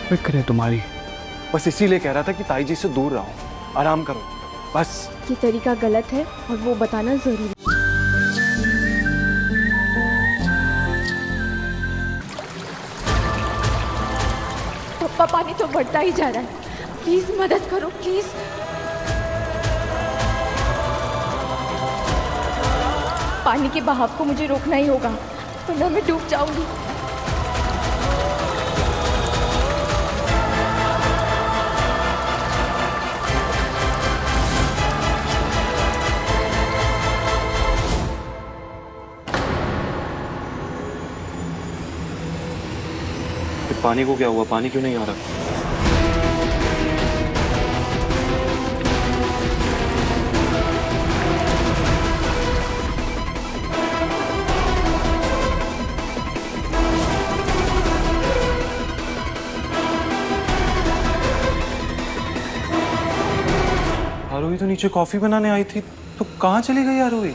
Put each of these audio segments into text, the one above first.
फिक्र है तुम्हारी, बस इसीलिए कह रहा था कि ताई जी से दूर रहो, आराम करो बस। ये तरीका गलत है और वो बताना जरूरी। पापा पानी तो बढ़ता ही जा रहा है, प्लीज मदद करो प्लीज। पानी के बहाव को मुझे रोकना ही होगा वरना मैं डूब जाऊंगी। पानी को क्या हुआ? पानी क्यों नहीं आ रहा? आरोही तो नीचे कॉफी बनाने आई थी, तो कहाँ चली गई आरोही?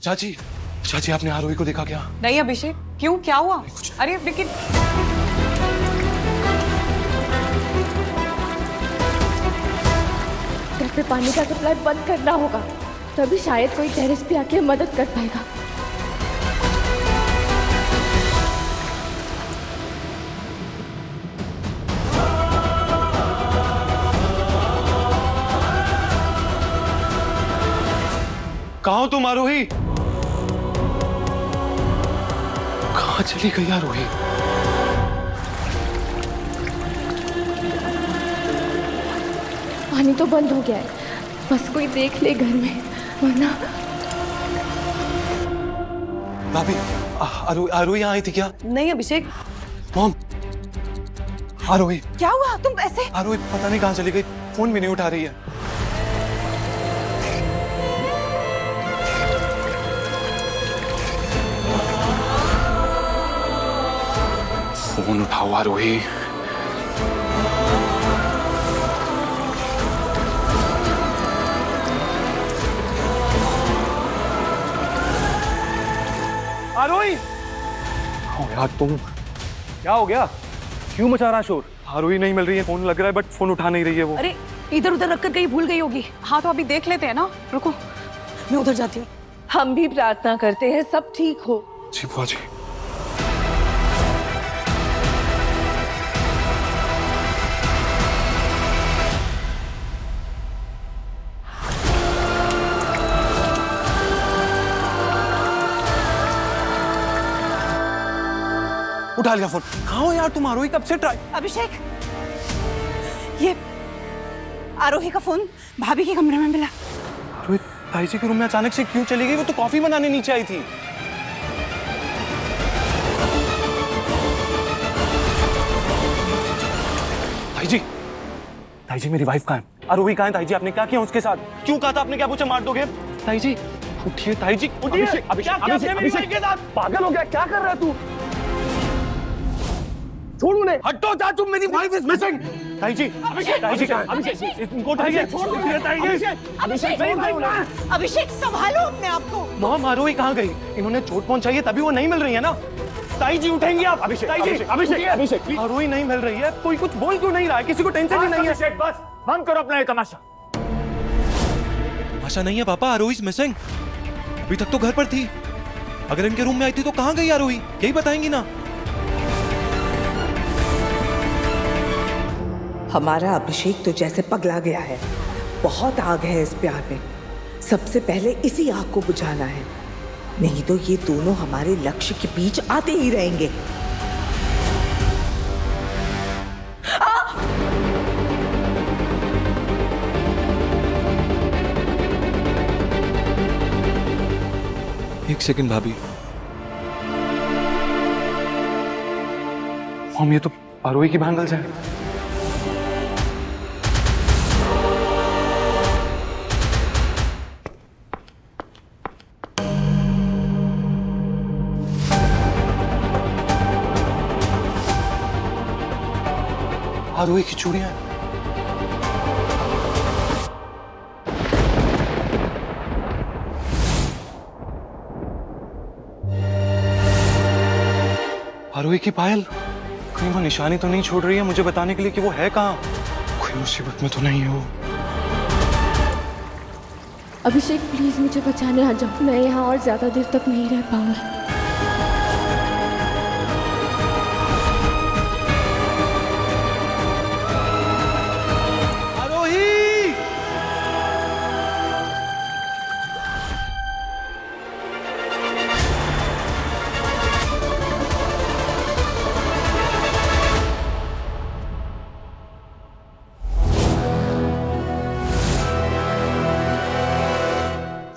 चाची, चाची आपने आरोही को देखा क्या? नहीं अभिषेक, क्यों, क्या हुआ? अरे लेकिन घर पे पानी का सप्लाई बंद करना होगा, तभी शायद कोई टेरेस पे आके मदद कर पाएगा। कहाँ हो तुम आरोही? कहाँ चली गई आरोही? पानी तो बंद हो गया है, बस कोई देख ले घर में, वरना। भाभी, आरोही यहाँ आई थी क्या? नहीं अभिषेक। मॉम, आरोही। क्या हुआ? तुम ऐसे? आरोही पता नहीं कहाँ चली गई, फोन भी नहीं उठा रही है। फोन उठाओ आरोही। आरोही! ओ यार तुम, क्या हो गया? क्यों मचा रहा शोर? आरोही नहीं मिल रही है, फोन लग रहा है बट फोन उठा नहीं रही है वो। अरे इधर उधर रखकर कहीं भूल गई होगी। हाँ तो अभी देख लेते हैं ना, रुको मैं उधर जाती हूँ। हम भी प्रार्थना करते हैं सब ठीक हो। जी बुआ जी। उठा लिया फोन। कहाँ हो यार तुम? आरोही कब से ट्राई। अभिषेक, ये आरोही का फोन भाभी के कमरे में मिला। आरोही ताई जी के रूम में अचानक से क्यों चली गई? वो तो कॉफी बनाने नीचे आई थी। ताई जी मेरी वाइफ कहाँ है? आरोही कहाँ है? ताई जी आपने क्या किया उसके साथ? क्यों कहा था आपने? क्या पूछा मार दोगे? ताई जी उठिए, ताई जी उठिए। अभिषेक के साथ पागल हो गया, क्या कर रहा है तू? छोड़ उन्हें, हटो जा तुम। मेरी वाइफ इज मिसिंग। ताई जी, ताई जी इनको उठाइए। अभिषेक संभालो अपने आप को। मॉम आरोही कहाँ गई? इन्होंने चोट पहुंचाई है तभी वो नहीं मिल रही है ना। ताई जी उठेंगी आप? अभिषेक आरोही नहीं मिल रही है, कोई कुछ बोल क्यों नहीं रहा है? किसी को टेंशन ही नहीं है। बस बंद करो अपना ये तमाशा। तमाशा नहीं है पापा, आरोही इज मिसिंग। अभी तक तो घर पर थी, अगर इनके रूम में आई थी तो कहाँ गई आरोही? यही बताएंगी ना। हमारा अभिषेक तो जैसे पगला गया है, बहुत आग है इस प्यार में। सबसे पहले इसी आग को बुझाना है, नहीं तो ये दोनों हमारे लक्ष्य के बीच आते ही रहेंगे। एक सेकंड भाभी, मॉम ये तो आरोही की बैंगल्स हैं। आरोही की चूड़ियां हैं। आरोही की पायल, कहीं वो निशानी तो नहीं छोड़ रही है मुझे बताने के लिए कि वो है कहाँ? कोई मुसीबत में तो नहीं है वो? अभिषेक प्लीज मुझे बचाने आ जाओ, मैं यहाँ और ज्यादा देर तक नहीं रह पाऊंगी।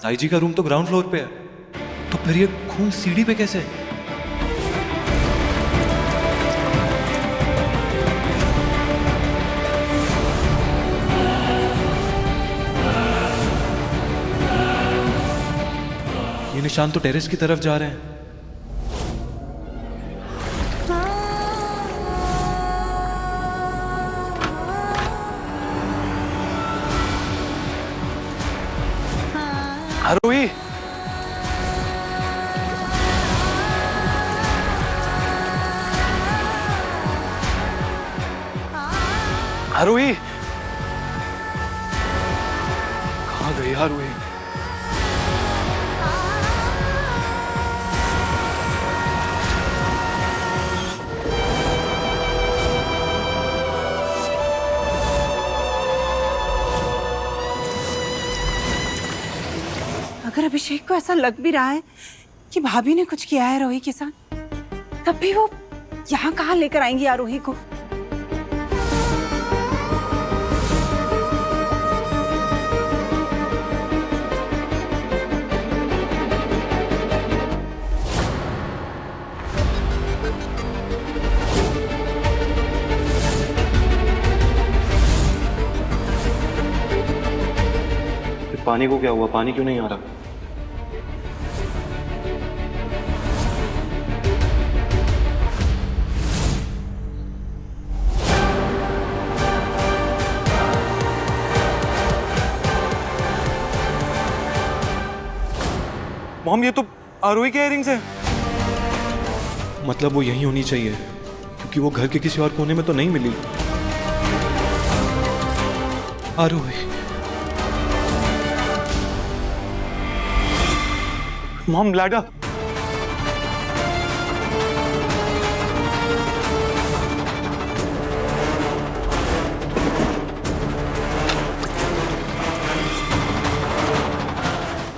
साई जी का रूम तो ग्राउंड फ्लोर पे है, तो फिर ये खून सीढ़ी पे कैसे? ये निशान तो टेरेस की तरफ जा रहे हैं। आरोही, आरोही, कहाँ गई आरोही? अगर अभिषेक को ऐसा लग भी रहा है कि भाभी ने कुछ किया है रोही के साथ, तब भी वो यहाँ कहाँ लेकर आएंगी आरोही को? पानी को क्या हुआ? पानी क्यों नहीं आ रहा? मॉम, ये तो आरोही के इयरिंग्स है। मतलब वो यहीं होनी चाहिए, क्योंकि वो घर के किसी और कोने में तो नहीं मिली। आरोही, मॉम, लैडर।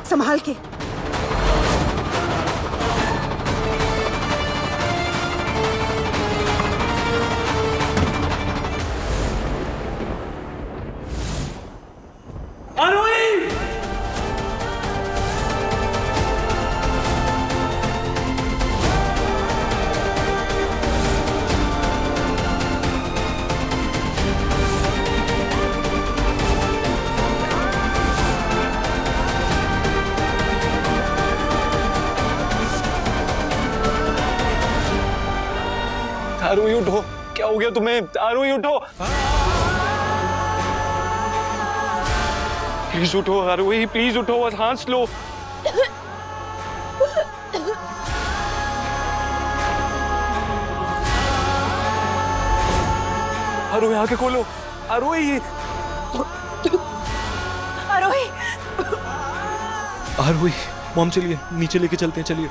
संभाल के। आरोही उठो, क्या हो गया तुम्हें? आरोही उठो, प्लीज उठो। आरोही प्लीज उठो, बस सांस लो। आरोही आंखें खोलो। आरोही, आरोही, आरोही, मॉम चलिए नीचे लेके चलते हैं, चलिए।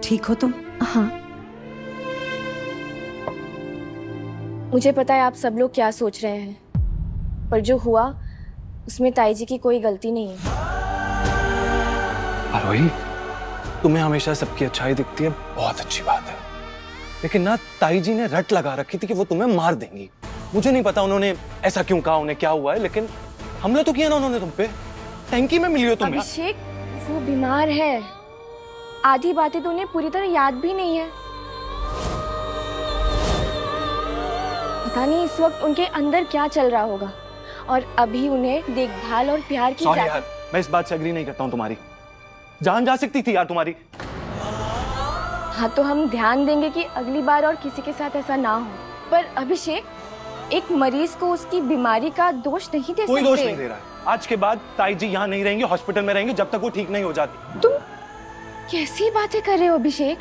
ठीक हो तुम? हाँ, मुझे पता है आप सब लोग क्या सोच रहे हैं, पर जो हुआ उसमें ताई जी की कोई गलती नहीं है। आरोही, तुम्हें हमेशा सबकी अच्छाई दिखती है, बहुत अच्छी बात है, लेकिन ना ताई जी ने रट लगा रखी थी कि वो तुम्हें मार देंगी। मुझे नहीं पता उन्होंने ऐसा क्यों कहा, उन्हें क्या हुआ है, लेकिन हमला तो किया ना उन्होंने तुम पे। टैंकी में मिली हो तुम। अभिषेक वो बीमार है, आधी बातें तो उन्हें पूरी तरह याद भी नहीं है। पता नहीं इस वक्त उनके अंदर क्या चल रहा होगा, और अभी उन्हें देखभाल और प्यार की सॉरी यार, मैं इस बात से एग्री नहीं करता हूँ। तुम्हारी जान जा सकती थी यार तुम्हारी। हाँ, तो हम ध्यान देंगे कि अगली बार और किसी के साथ ऐसा ना हो। पर अभिषेक, एक मरीज को उसकी बीमारी का दोष नहीं दे सकते। कोई दोष नहीं दे रहा है। आज के बाद ताई जी यहाँ नहीं रहेंगी, हॉस्पिटल में रहेंगी जब तक वो ठीक नहीं हो जाती। तुम कैसी बातें कर रहे हो अभिषेक?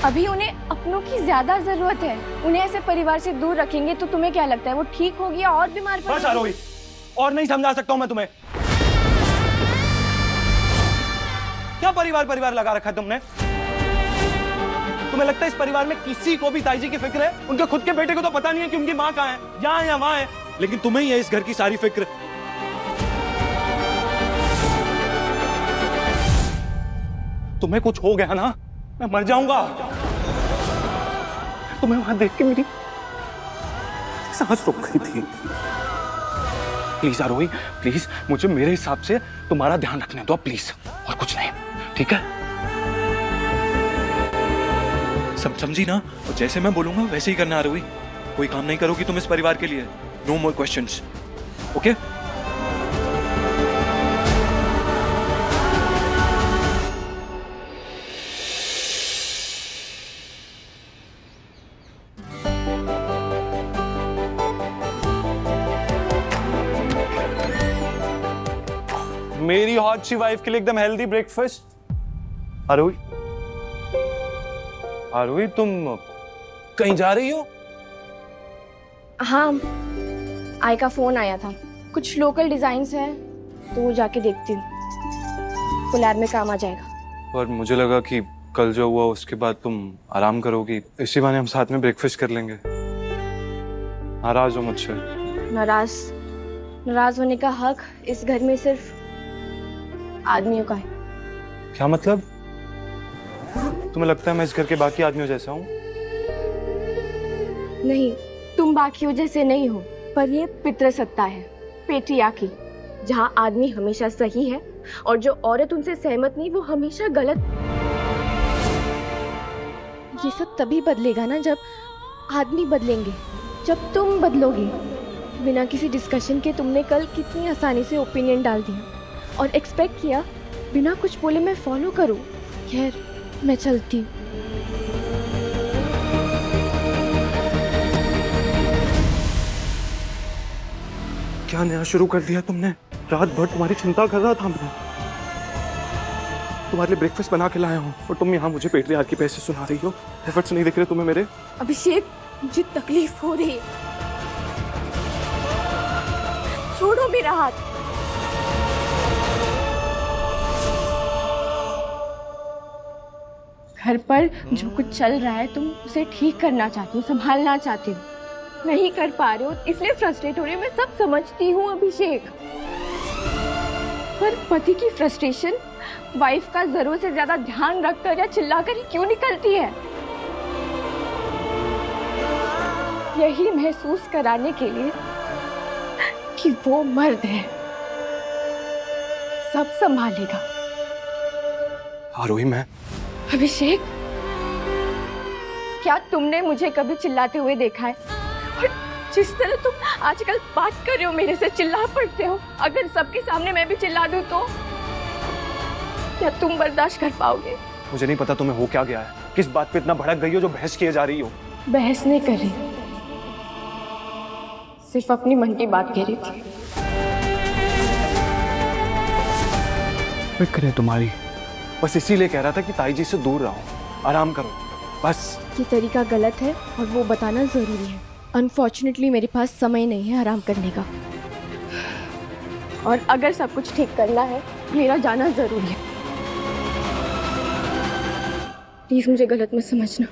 अभी उन्हें अपनों की ज्यादा जरूरत है। उन्हें ऐसे परिवार से दूर रखेंगे तो तुम्हें क्या लगता है वो ठीक होगी या और बीमार पड़ेगी? बस आरोही, और नहीं समझा सकता हूं मैं तुम्हें। क्या परिवार परिवार लगा रखा है तुमने? तुम्हें लगता है इस परिवार में किसी को भी ताई जी की फिक्र है? उनके खुद के बेटे को तो पता नहीं है कि उनकी माँ कहाँ है, यहाँ है या वहां है। लेकिन तुम्हें ही है इस घर की सारी फिक्र। तुम्हें कुछ हो गया ना, मैं मर जाऊंगा। तुम्हें वहां देख के मेरी सांस रुक गई थी। प्लीज आरोही, प्लीज मुझे मेरे हिसाब से तुम्हारा ध्यान रखने दो प्लीज, और कुछ नहीं, ठीक है? सब समझी ना? और जैसे मैं बोलूंगा वैसे ही करना आरोही। कोई काम नहीं करोगी तुम इस परिवार के लिए। No more questions, okay? मेरी हॉट सी वाइफ के लिए एकदम हेल्दी ब्रेकफास्ट। आरोही, आरोही तुम कहीं जा रही हो? हाँ, आई का फोन आया था। कुछ लोकल डिजाइन्स हैं तो वो जाके देखती हूँ, वो लैब में काम आ जाएगा। और मुझे लगा कि कल जो हुआ उसके बाद तुम आराम करोगी, इसी बहाने हम साथ में ब्रेकफास्ट कर लेंगे। नाराज हो मुझसे? नाराज होने का हक इस घर में सिर्फ आदमियों का है। क्या मतलब? तुम्हें लगता है मैं इस घर के बाकी आदमियों जैसा हूँ? नहीं, तुम बाकियों जैसे नहीं हो, पर ये पितृसत्ता है, पेट्रियार्की, जहाँ आदमी हमेशा सही है और जो औरत उनसे सहमत नहीं वो हमेशा गलत। ये सब तभी बदलेगा ना जब आदमी बदलेंगे, जब तुम बदलोगे। बिना किसी डिस्कशन के तुमने कल कितनी आसानी से ओपिनियन डाल दिया और एक्सपेक्ट किया बिना कुछ बोले मैं फॉलो करूं। खैर, मैं चलती हूँ। क्या नया शुरू कर दिया तुमने? रात भर तुम्हारी चिंता कर रहा था मैं, तुम्हारे लिए ब्रेकफास्ट बना के लाया हूँ और तुम यहाँ मुझे पेट्रियार्की पैसे सुना रही हो। एफर्ट्स नहीं दिख रहे तुम्हें मेरे? अभिषेक, मुझे तकलीफ हो रही है, छोड़ो मेरा हाथ। घर पर जो कुछ चल रहा है तुम उसे ठीक करना चाहती हो, संभालना चाहती हो, नहीं कर पा रहे हो इसलिए फ्रस्ट्रेट हो रही हो। मैं सब समझती हूँ अभिषेक, पर पति की फ्रस्ट्रेशन वाइफ का जरूरत से ज्यादा ध्यान रखकर या चिल्लाकर ही क्यों निकलती है? यही महसूस कराने के लिए कि वो मर्द है, सब संभालेगा। आरोही, मैं अभिषेक, क्या तुमने मुझे कभी चिल्लाते हुए देखा है? और जिस तरह तुम आजकल बात कर रहे हो मेरे से, चिल्ला पड़ते हो, अगर सबके सामने मैं भी चिल्ला दूं तो क्या तुम बर्दाश्त कर पाओगे? मुझे नहीं पता तुम्हें हो क्या गया है, किस बात पे इतना भड़क गई हो जो बहस किए जा रही हो। बहस नहीं कर रही, सिर्फ अपनी मन की बात कह रही थी। फिक्र है तुम्हारी, बस इसीलिए कह रहा था कि ताई जी से दूर रहो, आराम करो, बस। ये तरीका गलत है और वो बताना जरूरी है। अनफॉर्चुनेटली मेरे पास समय नहीं है आराम करने का, और अगर सब कुछ ठीक करना है मेरा जाना जरूरी है। प्लीज मुझे गलत मत समझना।